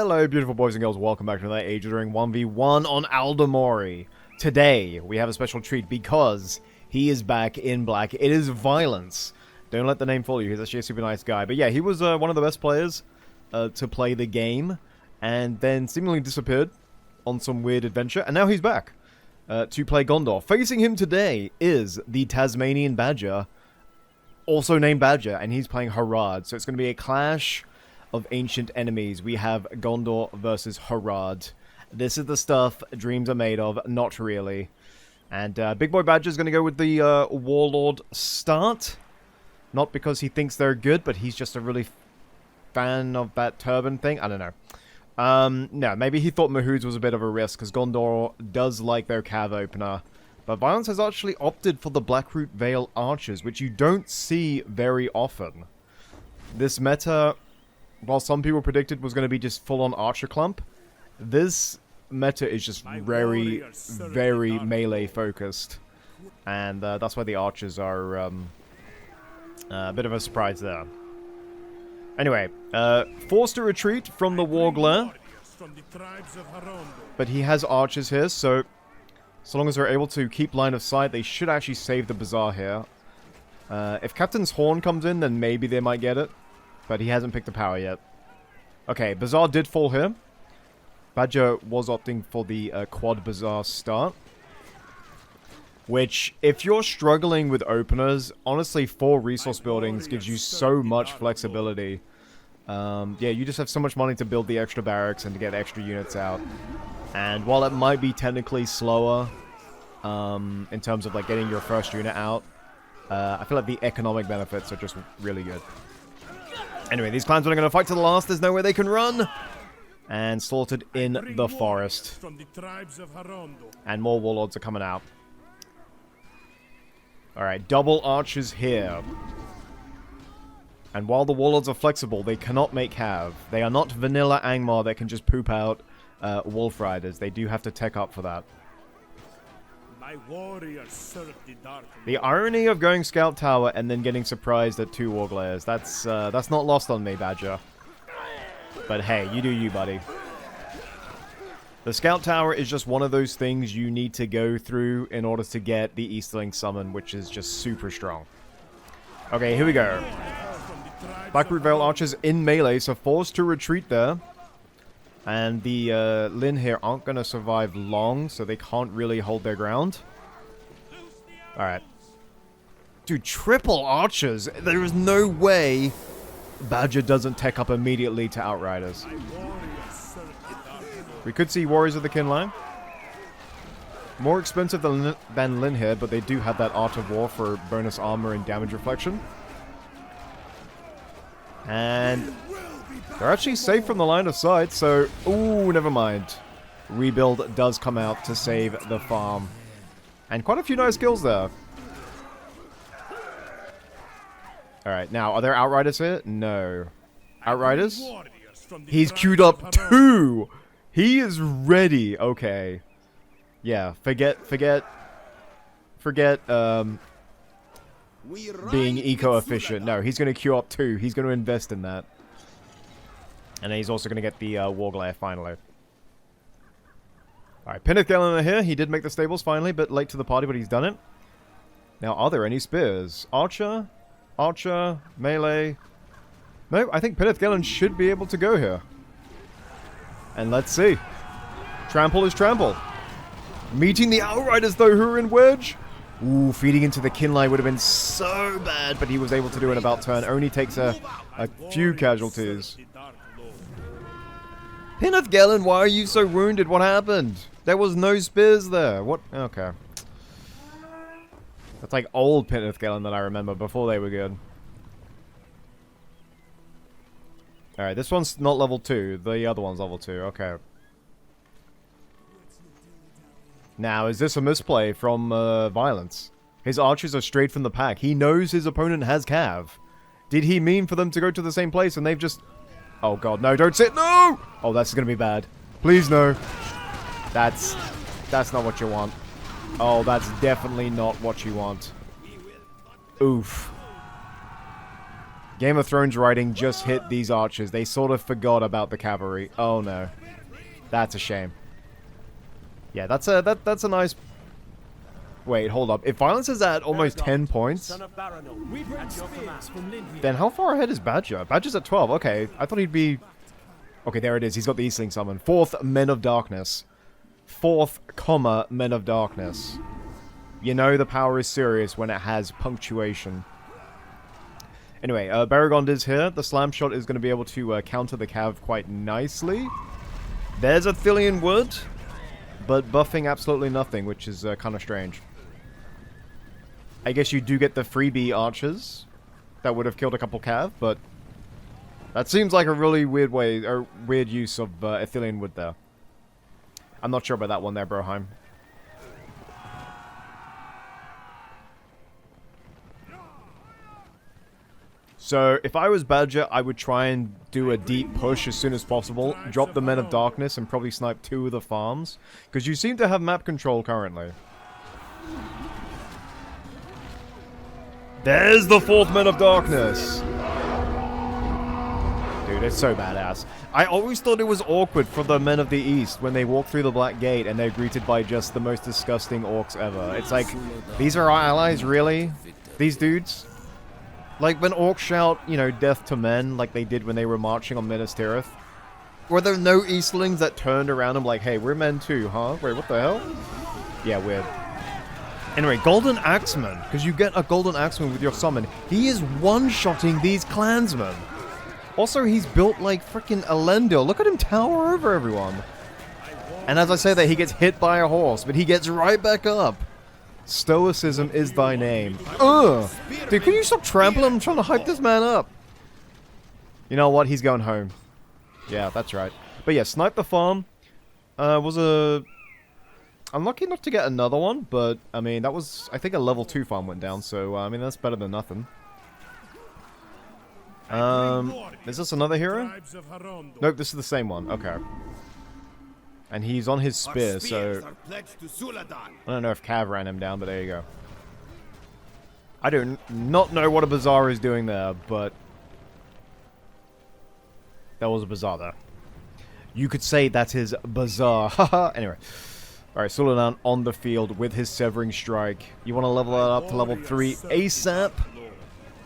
Hello, beautiful boys and girls. Welcome back to another Age of During 1v1 on Aldemori. Today, we have a special treat because he is back in black. It is Violence. Don't let the name fool you. He's actually a super nice guy. But yeah, he was one of the best players to play the game, and then seemingly disappeared on some weird adventure, and now he's back to play Gondor. Facing him today is the Tasmanian Badger, also named Badger, and he's playing Harad. So it's going to be a clash of ancient enemies. We have Gondor versus Harad. This is the stuff dreams are made of, not really. And Big Boy Badger's going to go with the Warlord start. Not because he thinks they're good, but he's just a really fan of that turban thing. I don't know. No, maybe he thought Mahoods was a bit of a risk, because Gondor does like their cav opener. But Violence has actually opted for the Blackroot Vale Archers, which you don't see very often. This meta, while some people predicted was going to be just full-on Archer Clump, this meta is just very, very melee-focused. And that's why the Archers are a bit of a surprise there. Anyway, forced to retreat from the Warglare, but he has Archers here, so long as they're able to keep line of sight, they should actually save the Bazaar here. If Captain's Horn comes in, then maybe they might get it. But he hasn't picked the power yet. Okay, Bazaar did fall here. Badger was opting for the quad Bazaar start. Which, if you're struggling with openers, honestly, 4 resource buildings gives you so much flexibility. Yeah, you just have so much money to build the extra barracks and to get extra units out. And while it might be technically slower, in terms of like getting your first unit out, I feel like the economic benefits are just really good. Anyway, these clans are going to fight to the last. There's no way they can run. And slaughtered in the forest. And more warlords are coming out. Alright, double archers here. And while the warlords are flexible, they cannot make cav. They are not vanilla Angmar that can just poop out wolf riders. They do have to tech up for that. The irony of going Scout Tower and then getting surprised at 2 Warglares. That's not lost on me, Badger. But hey, you do you, buddy. The Scout Tower is just one of those things you need to go through in order to get the Easterling Summon, which is just super strong. Okay, here we go. Blackroot Vale Archers in melee, so forced to retreat there. And the Lin here aren't going to survive long, so they can't really hold their ground. Alright. Dude, triple archers! There is no way Badger doesn't tech up immediately to Outriders. We could see Warriors of the Kinline. More expensive than Lin here, but they do have that Art of War for bonus armor and damage reflection. And they're actually safe from the line of sight, so... Ooh, never mind. Rebuild does come out to save the farm. And quite a few nice kills there. Alright, now, are there Outriders here? No. Outriders? He's queued up 2! He is ready. Okay. Yeah, forget, being eco-efficient. No, he's going to queue up 2. He's going to invest in that. And then he's also going to get the Warglare finally. Alright, Pinneth Galen here. He did make the stables finally, but late to the party, but he's done it. Now, are there any spears? Archer? Archer? Melee? No, I think Pinneth Galen should be able to go here. And let's see. Trample is trample. Meeting the Outriders, though, who are in wedge. Ooh, feeding into the Kinline would have been so bad, but he was able to do an about turn. Only takes a few casualties. Pinneth Galen, why are you so wounded? What happened? There was no spears there. What? Okay. That's like old Pinneth Galen that I remember before they were good. Alright, this one's not level 2. The other one's level 2. Okay. Now, is this a misplay from Violence? His archers are straight from the pack. He knows his opponent has cav. Did he mean for them to go to the same place and they've just... Oh god, no, don't sit! No! Oh, that's gonna be bad. Please, no. That's not what you want. Oh, that's definitely not what you want. Oof. Game of Thrones writing just hit these archers. They sort of forgot about the cavalry. Oh no. That's a shame. Yeah, that's a nice... Wait, hold up. If violence is at almost 10 points, then how far ahead is Badger? Badger's at 12. Okay, I thought he'd be... Okay, there it is. He's got the Eastling summon. 4th, Men of Darkness. 4th, comma, Men of Darkness. You know the power is serious when it has punctuation. Anyway, Baragond is here. The slam shot is going to be able to counter the cav quite nicely. There's a Thillian Wood, but buffing absolutely nothing, which is kind of strange. I guess you do get the freebie archers that would have killed a couple cav, but that seems like a really weird way, or weird use of Thillian Wood there. I'm not sure about that one there, Broheim. So, if I was Badger, I would try and do a deep push as soon as possible, drop the Men of Darkness, and probably snipe 2 of the farms. Because you seem to have map control currently. There's the 4th Men of Darkness! Dude, it's so badass. I always thought it was awkward for the Men of the East when they walk through the Black Gate and they're greeted by just the most disgusting orcs ever. It's like, these are our allies, really? These dudes? Like, when orcs shout, you know, death to men, like they did when they were marching on Minas Tirith, were there no Eastlings that turned around and like, hey, we're men too, huh? Wait, what the hell? Yeah, weird. Anyway, Golden Axeman, because you get a Golden Axeman with your summon. He is one-shotting these clansmen. Also, he's built like freaking Elendil. Look at him tower over everyone. And as I say that, he gets hit by a horse, but he gets right back up. Stoicism is thy name. Ugh! Dude, can you stop trampling? I'm trying to hype this man up. You know what? He's going home. Yeah, that's right. But yeah, snipe the farm. Was a... I'm lucky enough to get another one, but, I mean, that was... I think a level 2 farm went down, so, I mean, that's better than nothing. Is this another hero? Nope, this is the same one. Okay. And he's on his spear, so... I don't know if Cav ran him down, but there you go. I do not know what a Bazaar is doing there, but... That was a Bazaar there. You could say that is Bazaar. Haha. Anyway. Alright, Suladan on the field with his Severing Strike. You want to level that up to level 3 ASAP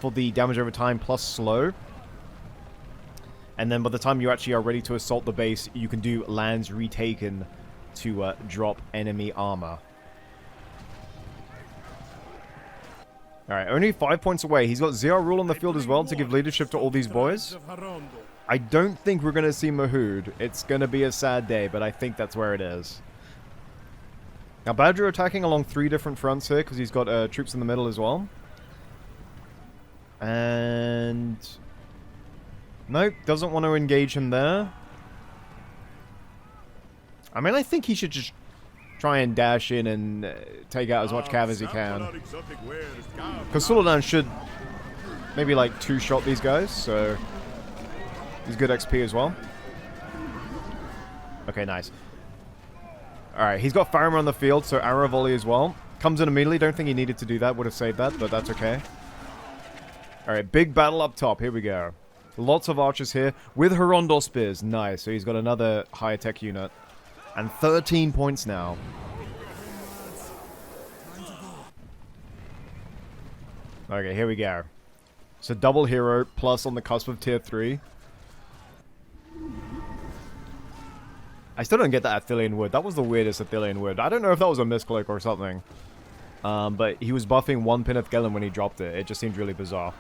for the damage over time plus slow. And then by the time you actually are ready to assault the base, you can do lands retaken to drop enemy armor. Alright, only 5 points away. He's got ZR Rule on the field as well to give leadership to all these boys. I don't think we're going to see Mahood. It's going to be a sad day, but I think that's where it is. Now, Badger attacking along 3 different fronts here, because he's got troops in the middle as well. And... Nope, doesn't want to engage him there. I mean, I think he should just try and dash in and take out as much cav as he can. Because Suladan should maybe, like, 2-shot these guys, so... He's good XP as well. Okay, nice. Alright, he's got Faramir on the field, so arrow volley as well. Comes in immediately, don't think he needed to do that, would have saved that, but that's okay. Alright, big battle up top, here we go. Lots of archers here, with Hirondor spears, nice, so he's got another higher tech unit. And 13 points now. Okay, here we go. So double hero, plus on the cusp of tier 3. I still don't get that Athelian Wood. That was the weirdest Athelian Wood. I don't know if that was a misclick or something. But he was buffing 1 Pinneth Gellin when he dropped it. It just seemed really bizarre.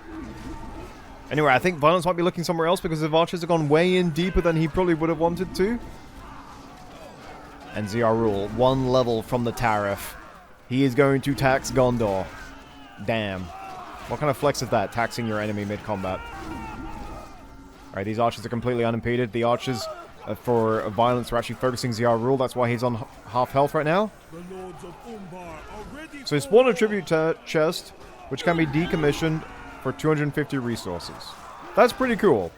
Anyway, I think Violence might be looking somewhere else because the archers have gone way in deeper than he probably would have wanted to. And ZR Rule, 1 level from the tariff. He is going to tax Gondor. Damn. What kind of flex is that, taxing your enemy mid-combat? Alright, these archers are completely unimpeded. The archers... for Violence, we're actually focusing ZR Rule. That's why he's on half health right now. So he spawned a tribute chest, which can be decommissioned for 250 resources. That's pretty cool.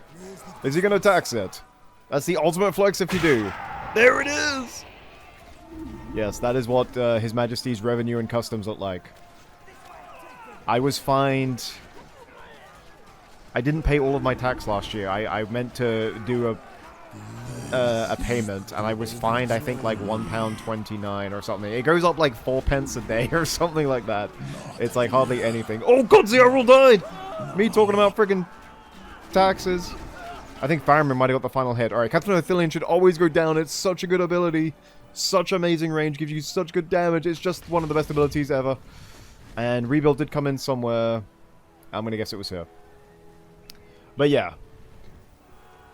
Is he going to tax it? That's the ultimate flex if you do. There it is! Yes, that is what His Majesty's revenue and customs look like. I was fined I didn't pay all of my tax last year. I meant to do a payment, and I was fined, I think, like £1.29 or something. It goes up like 4 pence a day or something like that. It's like hardly anything. Oh god, Zero died! Me talking about friggin' taxes. I think Fireman might have got the final hit. Alright, Captain Othilian should always go down. It's such a good ability. Such amazing range. Gives you such good damage. It's just one of the best abilities ever. And Rebuild did come in somewhere. I'm gonna guess it was here. But yeah.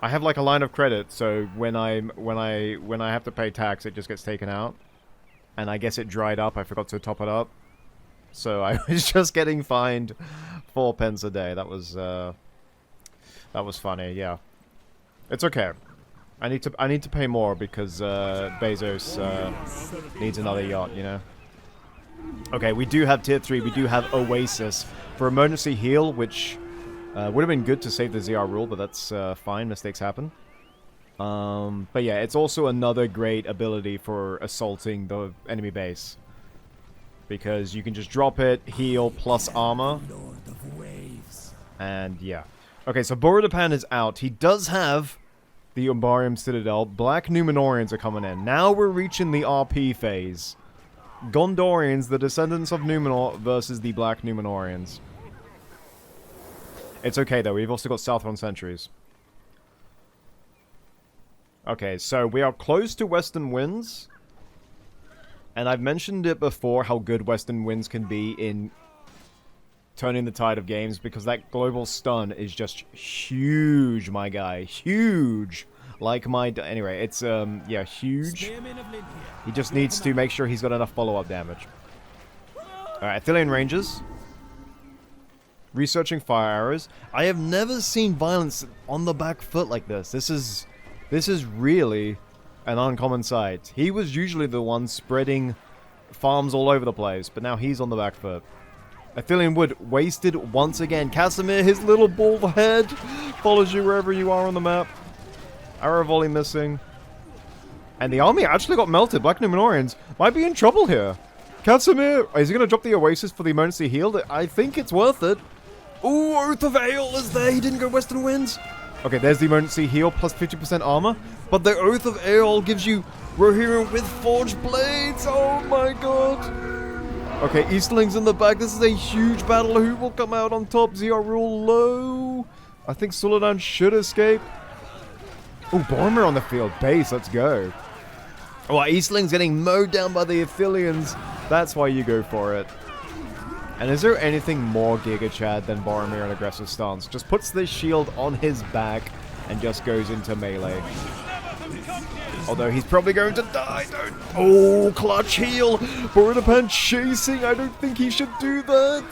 I have like a line of credit, so when I have to pay tax, it just gets taken out. And I guess it dried up. I forgot to top it up. So I was just getting fined 4 pence a day. That was funny, yeah. It's okay. I need to pay more because Bezos needs another yacht, you know. Okay, we do have tier 3. We do have Oasis for emergency heal, which would have been good to save the ZR rule, but that's fine. Mistakes happen. But yeah, it's also another great ability for assaulting the enemy base, because you can just drop it, heal plus armor, and yeah. Okay, so Boromir is out. He does have the Umbarium Citadel. Black Numenorians are coming in. Now we're reaching the RP phase. Gondorians, the Descendants of Numenor, versus the Black Numenorians. It's okay, though. We've also got Southron Sentries. Okay, so we are close to Western Winds. And I've mentioned it before, how good Western Winds can be in turning the tide of games, because that global stun is just huge, my guy. Huge. Like my... Anyway, it's, yeah, huge. He just needs to make sure he's got enough follow-up damage. Alright, Athelian Rangers. Researching fire arrows. I have never seen violence on the back foot like this. This is really an uncommon sight. He was usually the one spreading farms all over the place, but now he's on the back foot. Athelian Wood wasted once again. Casimir, his little bald head, follows you wherever you are on the map. Arrow volley missing. And the army actually got melted. Black Numenorians might be in trouble here. Casimir, is he going to drop the Oasis for the emergency heal? I think it's worth it. Ooh, Oath of Ale is there. He didn't go Western Winds. Okay, there's the emergency heal plus 50% armor. But the Oath of Ale gives you Rohirrim with Forged Blades. Oh my god. Okay, Eastlings in the back. This is a huge battle. Who will come out on top? ZR rule low. I think Suladan should escape. Oh, Boromir on the field. Base, let's go. Oh, Eastlings getting mowed down by the Athelians. That's why you go for it. And is there anything more Giga Chad than Boromir in aggressive stance? Just puts this shield on his back and just goes into melee. Although he's probably going to die. Don't. Oh, clutch heal. Boromir chasing. I don't think he should do that.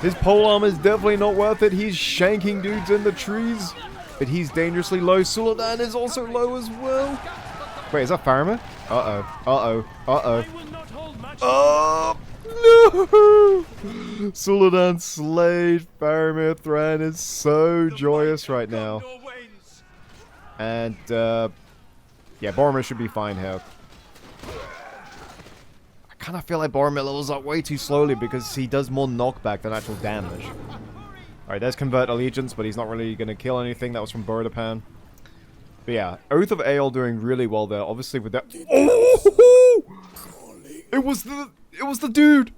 His pole arm is definitely not worth it. He's shanking dudes in the trees. But he's dangerously low. Suladan is also low as well. Wait, is that Faramir? Uh-oh. Uh-oh. Uh-oh. Oh! No! Suladan slayed Faramir. Thran is so joyous right now. And, yeah, Boromir should be fine here. I kind of feel like Boromir levels up way too slowly because he does more knockback than actual damage. Alright, there's Convert Allegiance, but he's not really going to kill anything. That was from Boromir. But yeah, Oath of Ale doing really well there. Obviously with that... Oh! It was the dude!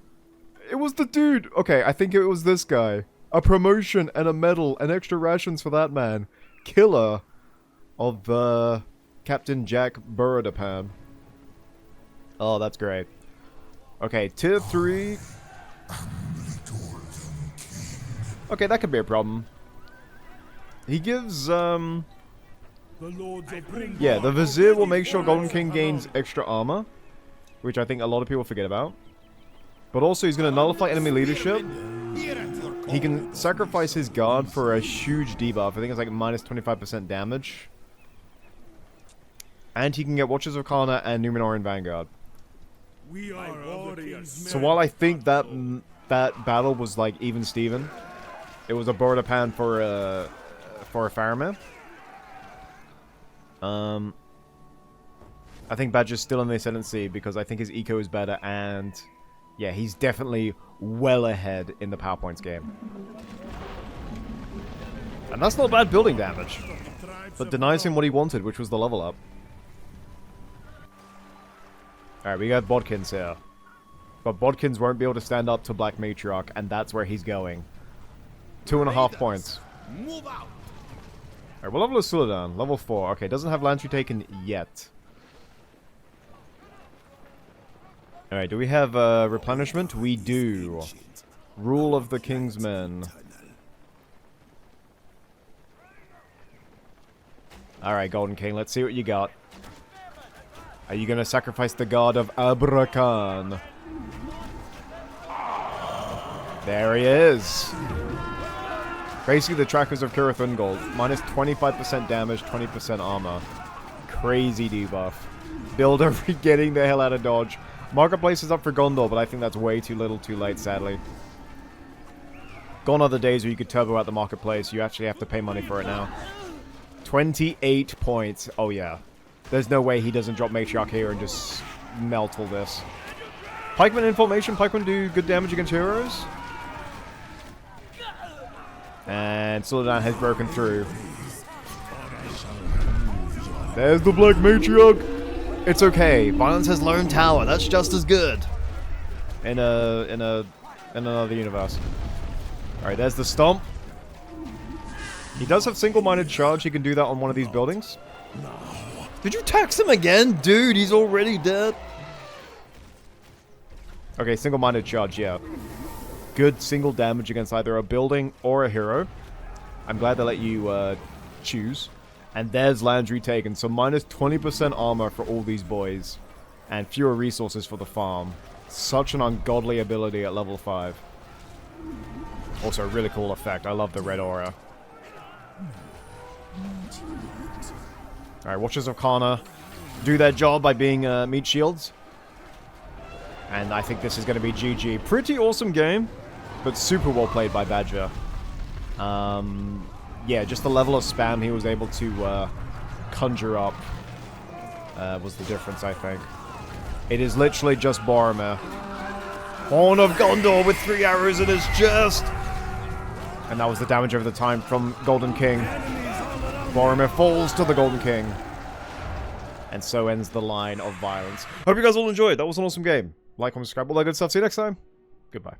It was the dude! Okay, I think it was this guy. A promotion and a medal and extra rations for that man. Killer of Captain Jack Burrodapan. Oh, that's great. Okay, tier 3. Okay, that could be a problem. He gives, yeah, the Vizier will make sure Golden King gains extra armor, which I think a lot of people forget about. But also, he's going to nullify enemy leadership. He can sacrifice his guard for a huge debuff. I think it's like minus 25% damage. And he can get Watchers of Karna and Numenorean Vanguard. So while I think that battle was like even Steven, it was a Bordapan for a Faramir. I think Badger's still in the ascendancy because I think his eco is better, and yeah, he's definitely well ahead in the PowerPoints game. And that's not bad building damage. But denies him what he wanted, which was the level up. Alright, we got Bodkins here. But Bodkins won't be able to stand up to Black Matriarch, and that's where he's going. 2.5 points. Alright, what level is Suladan? Level 4. Okay, doesn't have Lantry taken yet. Alright, do we have replenishment? We do. Rule of the King's Men. Alright, Golden King, let's see what you got. Are you gonna sacrifice the god of Abrakan? There he is. Basically the trackers of Cirith Ungol. Minus 25% damage, 20% armor. Crazy debuff. Builder getting the hell out of dodge. Marketplace is up for Gondor, but I think that's way too little too late, sadly. Gone are the days where you could turbo out the marketplace. You actually have to pay money for it now. 28 points. Oh, yeah. There's no way he doesn't drop Matriarch here and just melt all this. Pikeman in formation. Pikeman do good damage against heroes. And Suladan has broken through. There's the Black Matriarch. It's okay. Violence has lone tower. That's just as good. In another universe. Alright, there's the stomp. He does have single-minded charge. He can do that on one of these buildings. Did you tax him again? Dude, he's already dead. Okay, single-minded charge, yeah. Good single damage against either a building or a hero. I'm glad they let you choose. And there's Landry taken, so minus 20% armor for all these boys. And fewer resources for the farm. Such an ungodly ability at level 5. Also a really cool effect. I love the red aura. Alright, Watchers of Kana do their job by being meat shields. And I think this is going to be GG. Pretty awesome game, but super well played by Badger. Yeah, just the level of spam he was able to conjure up was the difference, I think. It is literally just Boromir. Horn of Gondor with 3 arrows in his chest! And that was the damage over the time from Golden King. Boromir falls to the Golden King. And so ends the line of violence. Hope you guys all enjoyed. That was an awesome game. Like, comment, subscribe, all that good stuff. See you next time. Goodbye.